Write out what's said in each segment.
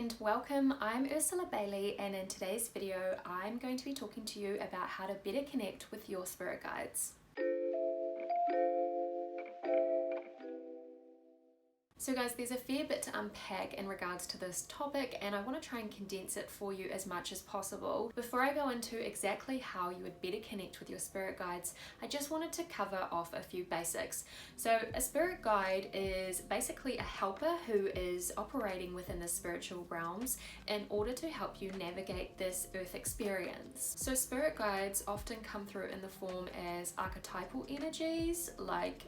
and welcome. I'm Ursula Bailey, and in today's video I'm going to be talking to you about how to better connect with your spirit guides. So guys, there's a fair bit to unpack in regards to this topic, and I want to try and condense it for you as much as possible. Before I go into exactly how you would better connect with your spirit guides, I just wanted to cover off a few basics. So a spirit guide is basically a helper who is operating within the spiritual realms in order to help you navigate this earth experience. So spirit guides often come through in the form as archetypal energies like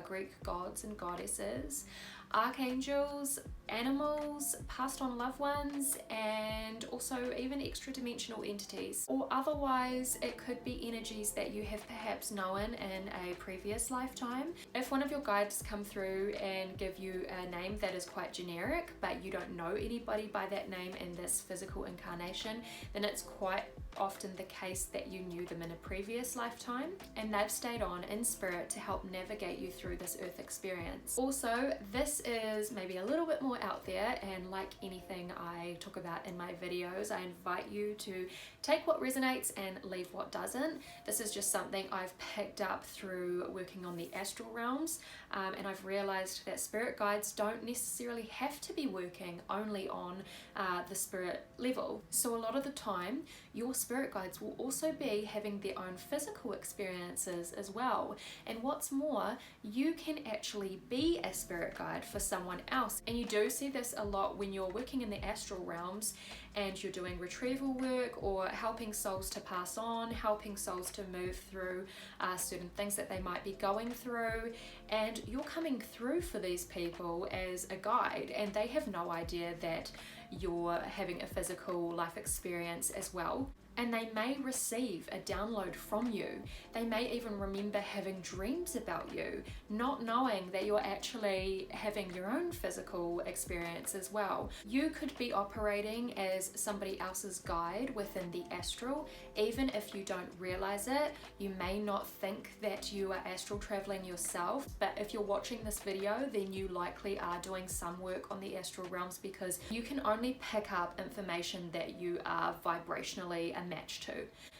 Greek gods and goddesses, archangels, animals, passed on loved ones, and also even extra dimensional entities. Or otherwise, it could be energies that you have perhaps known in a previous lifetime. If one of your guides come through and give you a name that is quite generic, but you don't know anybody by that name in this physical incarnation, then it's quite often the case that you knew them in a previous lifetime and they've stayed on in spirit to help navigate you through this earth experience. Also, this is maybe a little bit more out there, and like anything I talk about in my videos, I invite you to take what resonates and leave what doesn't. This is just something I've picked up through working on the astral realms, and I've realized that spirit guides don't necessarily have to be working only on the spirit level. So a lot of the time your spirit guides will also be having their own physical experiences as well, and what's more, you can actually be a spirit guide for someone else. And you do see this a lot when you're working in the astral realms and you're doing retrieval work or helping souls to pass on, helping souls to move through certain things that they might be going through, and you're coming through for these people as a guide, and they have no idea that you're having a physical life experience as well. And they may receive a download from you. They may even remember having dreams about you, not knowing that you're actually having your own physical experience as well. You could be operating as somebody else's guide within the astral, even if you don't realize it. You may not think that you are astral traveling yourself, but if you're watching this video, then you likely are doing some work on the astral realms, because you can only pick up information that you are vibrationally match to.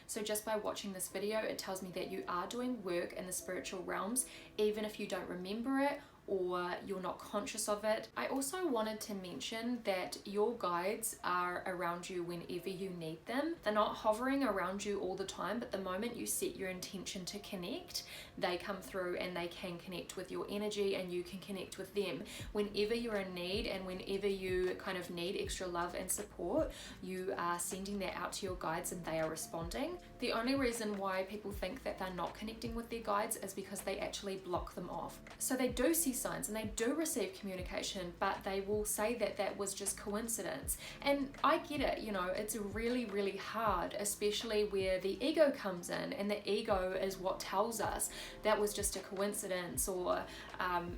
So just by watching this video, it tells me that you are doing work in the spiritual realms, even if you don't remember it or you're not conscious of it. I also wanted to mention that your guides are around you whenever you need them. They're not hovering around you all the time, but the moment you set your intention to connect, they come through and they can connect with your energy and you can connect with them. Whenever you're in need and whenever you kind of need extra love and support, you are sending that out to your guides and they are responding. The only reason why people think that they're not connecting with their guides is because they actually block them off. So they do see signs and they do receive communication, but they will say that that was just coincidence. And I get it, you know, it's really hard, especially where the ego comes in, and the ego is what tells us that was just a coincidence, or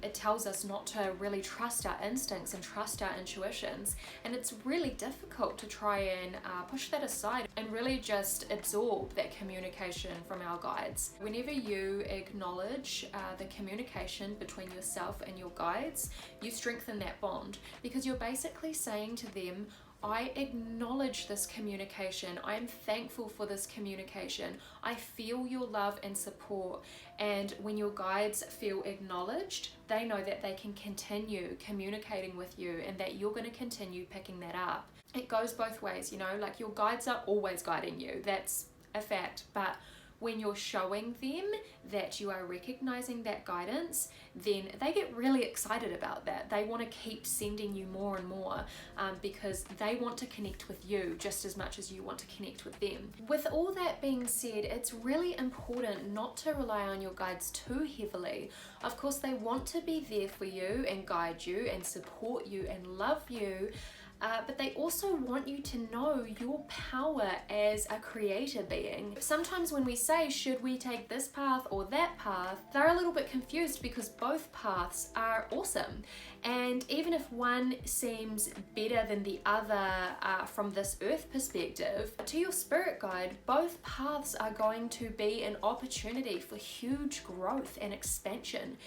it tells us not to really trust our instincts and trust our intuitions. And it's really difficult to try and push that aside and really just absorb that communication from our guides. Whenever you acknowledge the communication between yourself and your guides, you strengthen that bond, because you're basically saying to them, I acknowledge this communication. I am thankful for this communication. I feel your love and support. And when your guides feel acknowledged, they know that they can continue communicating with you and that you're going to continue picking that up. It goes both ways, you know, like your guides are always guiding you. That's a fact. But when you're showing them that you are recognizing that guidance, then they get really excited about that. They want to keep sending you more and more because they want to connect with you just as much as you want to connect with them. With all that being said, it's really important not to rely on your guides too heavily. Of course, they want to be there for you and guide you and support you and love you, but they also want you to know your power as a creator being. Sometimes when we say, should we take this path or that path, they're a little bit confused because both paths are awesome. And even if one seems better than the other from this earth perspective, to your spirit guide, both paths are going to be an opportunity for huge growth and expansion.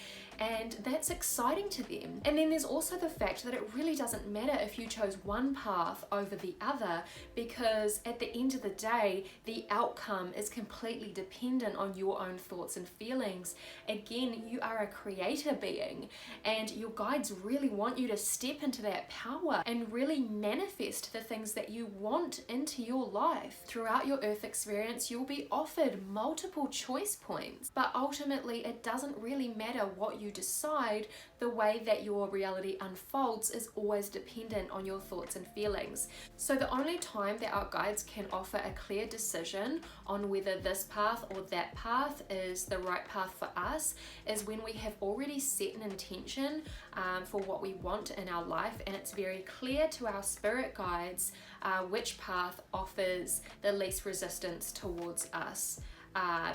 and that's exciting to them. And then there's also the fact that it really doesn't matter if you chose one path over the other, because at the end of the day, the outcome is completely dependent on your own thoughts and feelings. Again, you are a creator being, and your guides really want you to step into that power and really manifest the things that you want into your life. Throughout your earth experience, you'll be offered multiple choice points, but ultimately it doesn't really matter what you decide. The way that your reality unfolds is always dependent on your thoughts and feelings. So the only time that our guides can offer a clear decision on whether this path or that path is the right path for us is when we have already set an intention for what we want in our life, and it's very clear to our spirit guides which path offers the least resistance towards us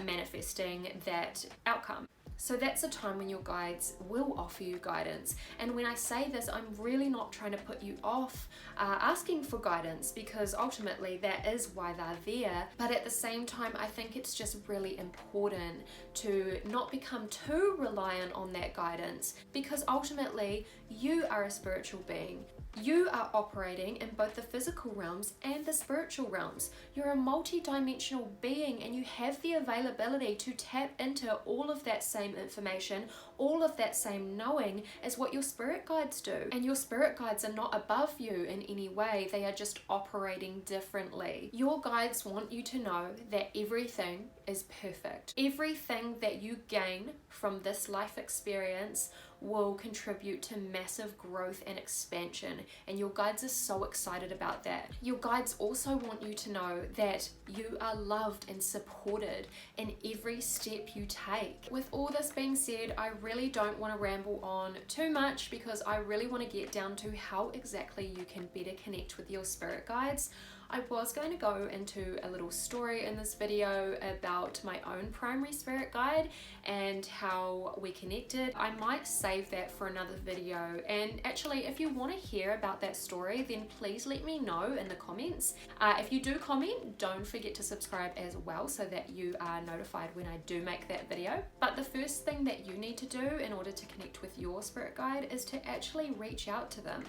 manifesting that outcome. So that's a time when your guides will offer you guidance. And when I say this, I'm really not trying to put you off asking for guidance, because ultimately that is why they're there. But at the same time, I think it's just really important to not become too reliant on that guidance, because ultimately you are a spiritual being. You are operating in both the physical realms and the spiritual realms. You're a multi-dimensional being, and you have the availability to tap into all of that same information, all of that same knowing as what your spirit guides do. And your spirit guides are not above you in any way. They are just operating differently. Your guides want you to know that everything is perfect. Everything that you gain from this life experience will contribute to massive growth and expansion, and your guides are so excited about that. Your guides also want you to know that you are loved and supported in every step you take. With all this being said, I really don't want to ramble on too much, because I really want to get down to how exactly you can better connect with your spirit guides. I was going to go into a little story in this video about my own primary spirit guide and how we connected. I might save that for another video, and actually if you want to hear about that story, then please let me know in the comments. If you do comment, don't forget to subscribe as well so that you are notified when I do make that video. But the first thing that you need to do in order to connect with your spirit guide is to actually reach out to them.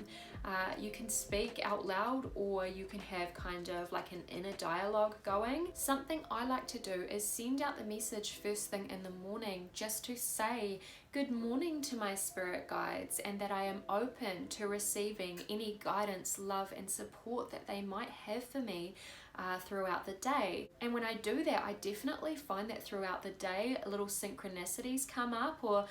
You can speak out loud, or you can have kind of like an inner dialogue going. Something I like to do is send out the message first thing in the morning, just to say good morning to my spirit guides, and that I am open to receiving any guidance, love and support that they might have for me throughout the day. And when I do that, I definitely find that throughout the day little synchronicities come up, or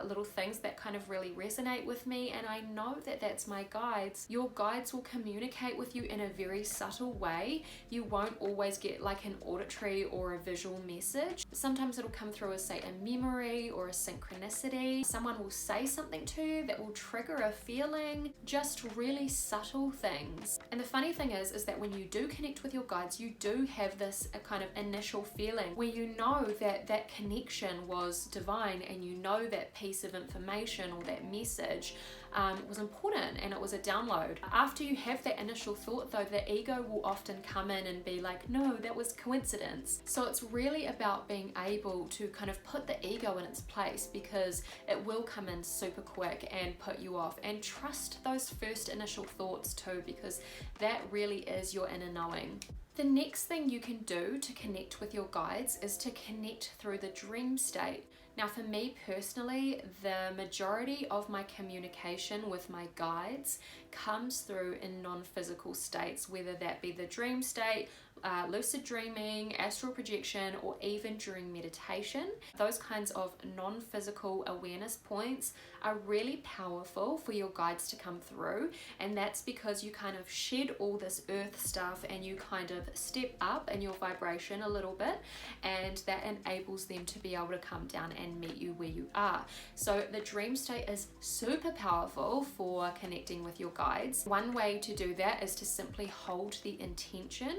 little things that kind of really resonate with me, and I know that that's my guides. Your guides will communicate with you in a very subtle way. You won't always get like an auditory or a visual message. Sometimes it'll come through as, say, a memory or a synchronicity. Someone will say something to you that will trigger a feeling, just really subtle things. And the funny thing is that when you do connect with your guides, you do have this kind of initial feeling where you know that that connection was divine, and you know that piece of information or that message was important and it was a download. After you have that initial thought though, the ego will often come in and be like, no, that was coincidence. So it's really about being able to kind of put the ego in its place, because it will come in super quick and put you off. And trust those first initial thoughts too, because that really is your inner knowing. The next thing you can do to connect with your guides is to connect through the dream state. Now for me personally, the majority of my communication with my guides comes through in non-physical states, whether that be the dream state, lucid dreaming, astral projection, or even during meditation. Those kinds of non-physical awareness points are really powerful for your guides to come through, and that's because you kind of shed all this earth stuff and you kind of step up in your vibration a little bit, and that enables them to be able to come down and meet you where you are. So the dream state is super powerful for connecting with your guides. One way to do that is to simply hold the intention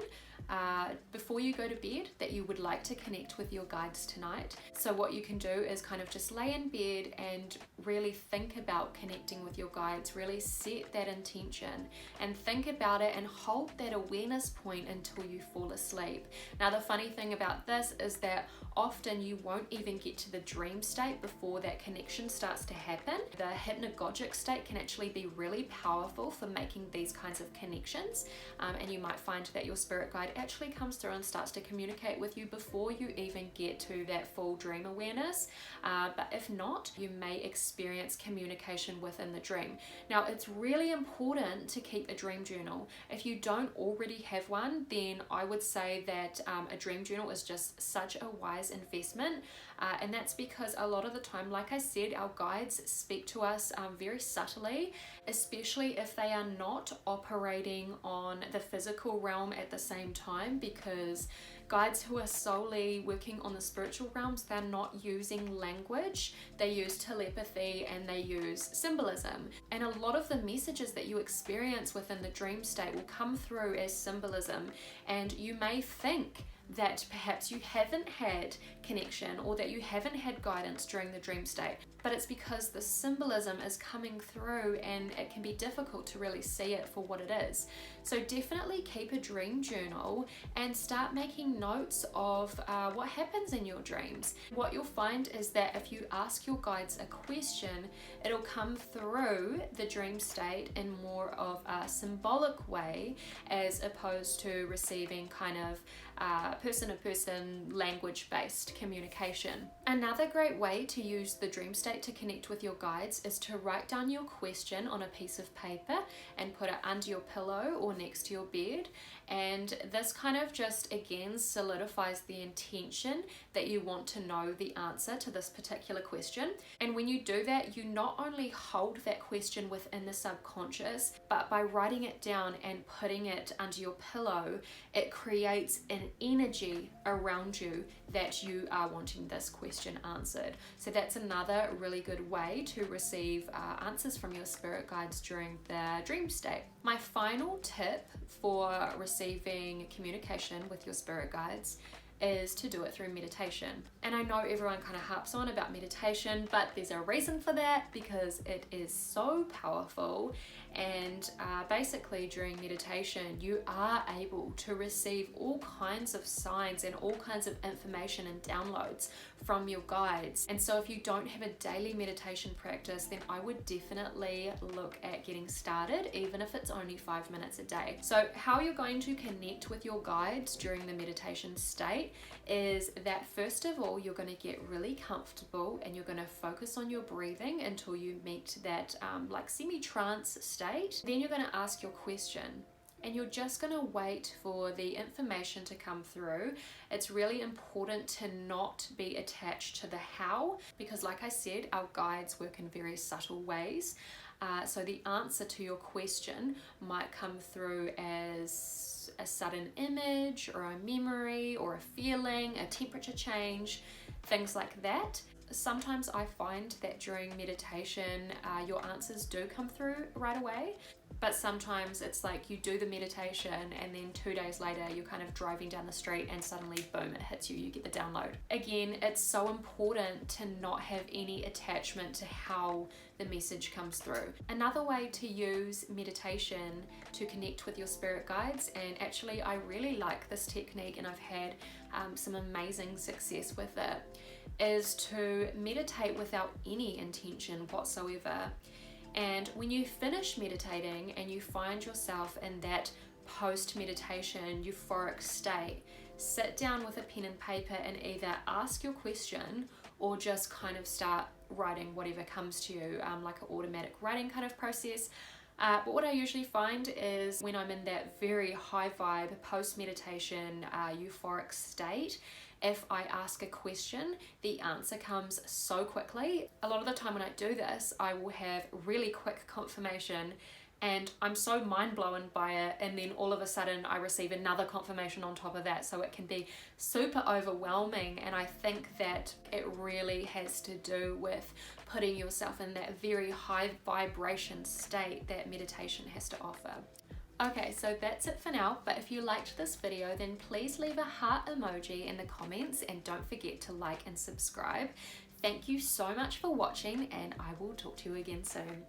before you go to bed that you would like to connect with your guides tonight. So what you can do is kind of just lay in bed and really think about connecting with your guides, really set that intention and think about it and hold that awareness point until you fall asleep. Now the funny thing about this is that often you won't even get to the dream state before that connection starts to happen. The hypnagogic state can actually be really powerful for making these kinds of connections, and you might find that your spirit guide actually comes through and starts to communicate with you before you even get to that full dream awareness. But if not, you may experience communication within the dream. Now it's really important to keep a dream journal. If you don't already have one, then I would say that a dream journal is just such a wise investment, and that's because a lot of the time, like I said, our guides speak to us very subtly, especially if they are not operating on the physical realm at the same time, because guides who are solely working on the spiritual realms, they're not using language, they use telepathy and they use symbolism. And a lot of the messages that you experience within the dream state will come through as symbolism, and you may think that perhaps you haven't had connection or that you haven't had guidance during the dream state, but it's because the symbolism is coming through and it can be difficult to really see it for what it is. So definitely keep a dream journal and start making notes of what happens in your dreams. What you'll find is that if you ask your guides a question, it'll come through the dream state in more of a symbolic way as opposed to receiving kind of person-to-person language-based communication. Another great way to use the dream state to connect with your guides is to write down your question on a piece of paper and put it under your pillow or next to your bed. And this kind of just again solidifies the intention that you want to know the answer to this particular question. And when you do that, you not only hold that question within the subconscious, but by writing it down and putting it under your pillow, it creates an energy around you that you are wanting this question answered. So that's another really good way to receive answers from your spirit guides during the dream state. My final tip for receiving communication with your spirit guides is to do it through meditation. And I know everyone kind of harps on about meditation, but there's a reason for that, because it is so powerful. And basically during meditation you are able to receive all kinds of signs and all kinds of information and downloads from your guides. And so if you don't have a daily meditation practice, then I would definitely look at getting started, even if it's only 5 minutes a day. So how you're going to connect with your guides during the meditation state is that first of all, you're going to get really comfortable and you're going to focus on your breathing until you meet that like semi-trance state. Then you're going to ask your question. And you're just going to wait for the information to come through. It's really important to not be attached to the how, because like I said, our guides work in very subtle ways. So the answer to your question might come through as a sudden image or a memory or a feeling, a temperature change, things like that. Sometimes I find that during meditation, your answers do come through right away. But sometimes it's like you do the meditation and then 2 days later you're kind of driving down the street and suddenly boom, it hits you, you get the download. Again, it's so important to not have any attachment to how the message comes through. Another way to use meditation to connect with your spirit guides, and actually I really like this technique and I've had some amazing success with it, is to meditate without any intention whatsoever. And when you finish meditating and you find yourself in that post-meditation euphoric state, sit down with a pen and paper and either ask your question or just kind of start writing whatever comes to you, like an automatic writing kind of process. But what I usually find is when I'm in that very high vibe post-meditation euphoric state, if I ask a question, the answer comes so quickly. A lot of the time when I do this, I will have really quick confirmation and I'm so mind blown by it, and then all of a sudden I receive another confirmation on top of that, so it can be super overwhelming. And I think that it really has to do with putting yourself in that very high vibration state that meditation has to offer. Okay, so that's it for now, but if you liked this video, then please leave a heart emoji in the comments and don't forget to like and subscribe. Thank you so much for watching, and I will talk to you again soon.